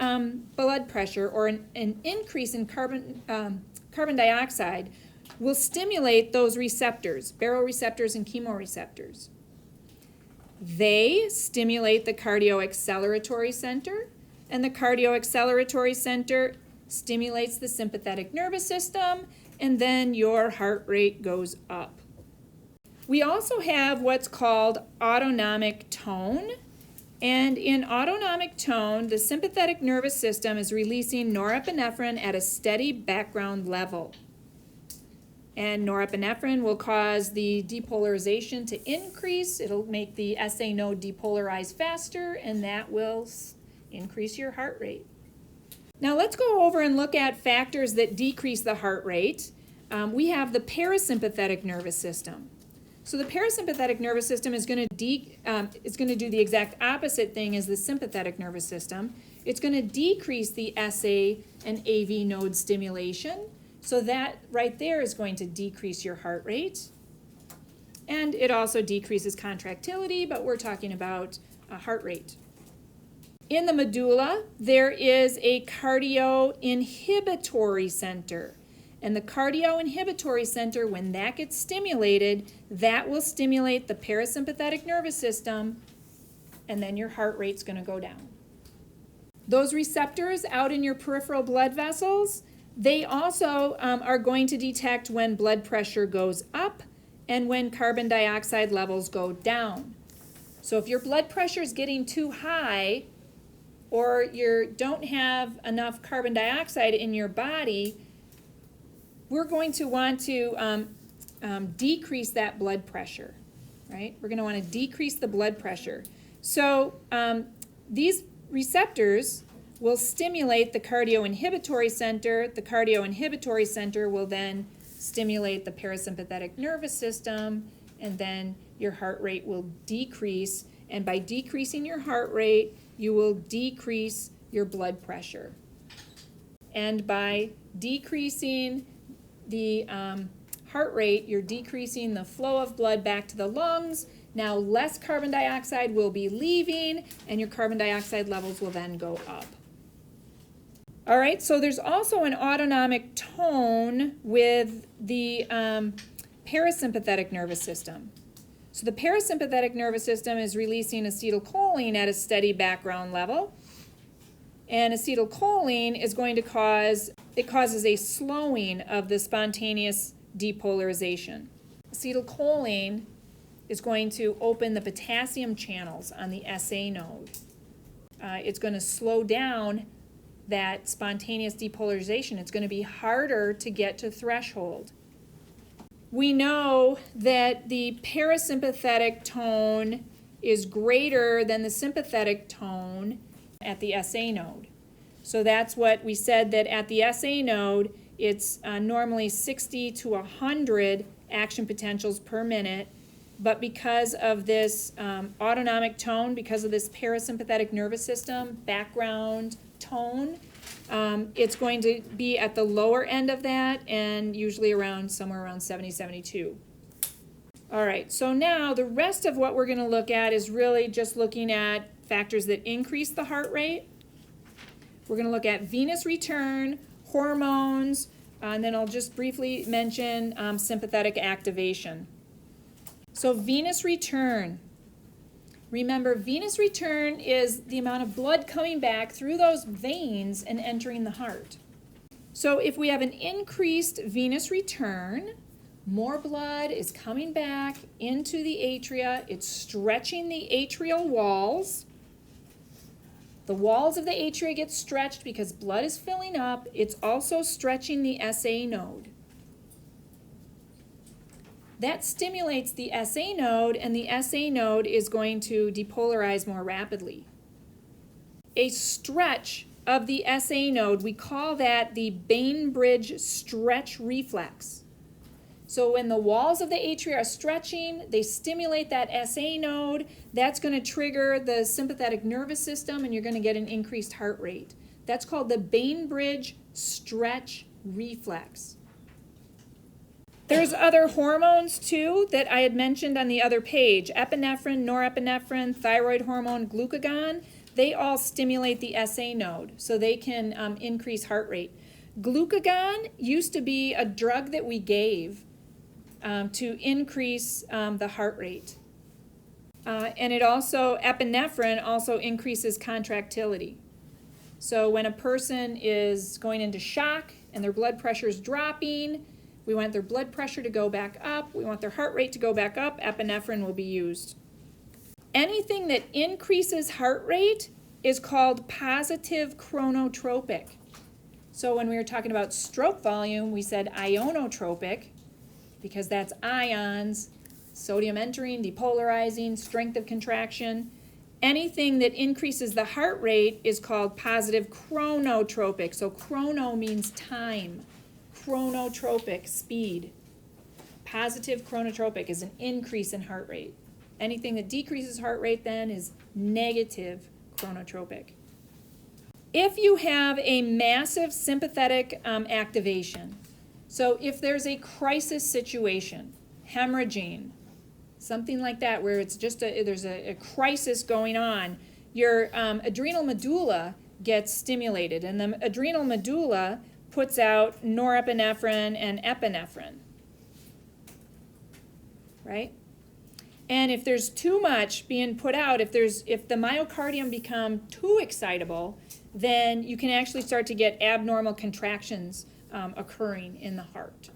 blood pressure or an increase in carbon dioxide, will stimulate those receptors, baroreceptors and chemoreceptors. They stimulate the cardioacceleratory center, and the cardioacceleratory center stimulates the sympathetic nervous system, and then your heart rate goes up. We also have what's called autonomic tone. And in autonomic tone, the sympathetic nervous system is releasing norepinephrine at a steady background level. And norepinephrine will cause the depolarization to increase. It'll make the SA node depolarize faster, and that will increase your heart rate. Now let's go over and look at factors that decrease the heart rate. We have the parasympathetic nervous system. So the parasympathetic nervous system is going to do the exact opposite thing as the sympathetic nervous system. It's going to decrease the SA and AV node stimulation. So that right there is going to decrease your heart rate. And it also decreases contractility, but we're talking about heart rate. In the medulla, there is a cardioinhibitory center. And the cardioinhibitory center, when that gets stimulated, that will stimulate the parasympathetic nervous system, and then your heart rate's going to go down. Those receptors out in your peripheral blood vessels, they also are going to detect when blood pressure goes up and when carbon dioxide levels go down. So if your blood pressure is getting too high, or you don't have enough carbon dioxide in your body, we're going to want to decrease that blood pressure, right? We're going to want to decrease the blood pressure. So these receptors will stimulate the cardioinhibitory center. The cardioinhibitory center will then stimulate the parasympathetic nervous system, and then your heart rate will decrease. And by decreasing your heart rate, you will decrease your blood pressure. And by decreasing the heart rate, you're decreasing the flow of blood back to the lungs. Now less carbon dioxide will be leaving, and your carbon dioxide levels will then go up. All right, so there's also an autonomic tone with the parasympathetic nervous system. So the parasympathetic nervous system is releasing acetylcholine at a steady background level. And acetylcholine is going to causes a slowing of the spontaneous depolarization. Acetylcholine is going to open the potassium channels on the SA node. It's going to slow down that spontaneous depolarization. It's going to be harder to get to threshold. We know that the parasympathetic tone is greater than the sympathetic tone at the SA node. So that's what we said, that at the SA node, it's normally 60 to 100 action potentials per minute, but because of this autonomic tone, because of this parasympathetic nervous system background tone, it's going to be at the lower end of that and usually somewhere around 70, 72. All right, so now the rest of what we're going to look at is really just looking at factors that increase the heart rate. We're going to look at venous return, hormones, and then I'll just briefly mention sympathetic activation. So venous return. Remember, venous return is the amount of blood coming back through those veins and entering the heart. So if we have an increased venous return, more blood is coming back into the atria. It's stretching the atrial walls. The walls of the atria get stretched because blood is filling up. It's also stretching the SA node. That stimulates the SA node, and the SA node is going to depolarize more rapidly. A stretch of the SA node, we call that the Bainbridge stretch reflex. So when the walls of the atria are stretching, they stimulate that SA node. That's going to trigger the sympathetic nervous system, and you're going to get an increased heart rate. That's called the Bainbridge stretch reflex. There's other hormones, too, that I had mentioned on the other page. Epinephrine, norepinephrine, thyroid hormone, glucagon. They all stimulate the SA node, so they can increase heart rate. Glucagon used to be a drug that we gave to increase the heart rate. And epinephrine also increases contractility. So when a person is going into shock and their blood pressure is dropping, we want their blood pressure to go back up, we want their heart rate to go back up, epinephrine will be used. Anything that increases heart rate is called positive chronotropic. So when we were talking about stroke volume, we said ionotropic, because that's ions, sodium entering, depolarizing, strength of contraction. Anything that increases the heart rate is called positive chronotropic. So chrono means time. Chronotropic, speed. Positive chronotropic is an increase in heart rate. Anything that decreases heart rate then is negative chronotropic. If you have a massive sympathetic activation, so if there's a crisis situation, hemorrhaging, something like that, where it's just there's a crisis going on, your adrenal medulla gets stimulated, and the adrenal medulla puts out norepinephrine and epinephrine, right? And if there's too much being put out, if the myocardium become too excitable, then you can actually start to get abnormal contractions occurring in the heart.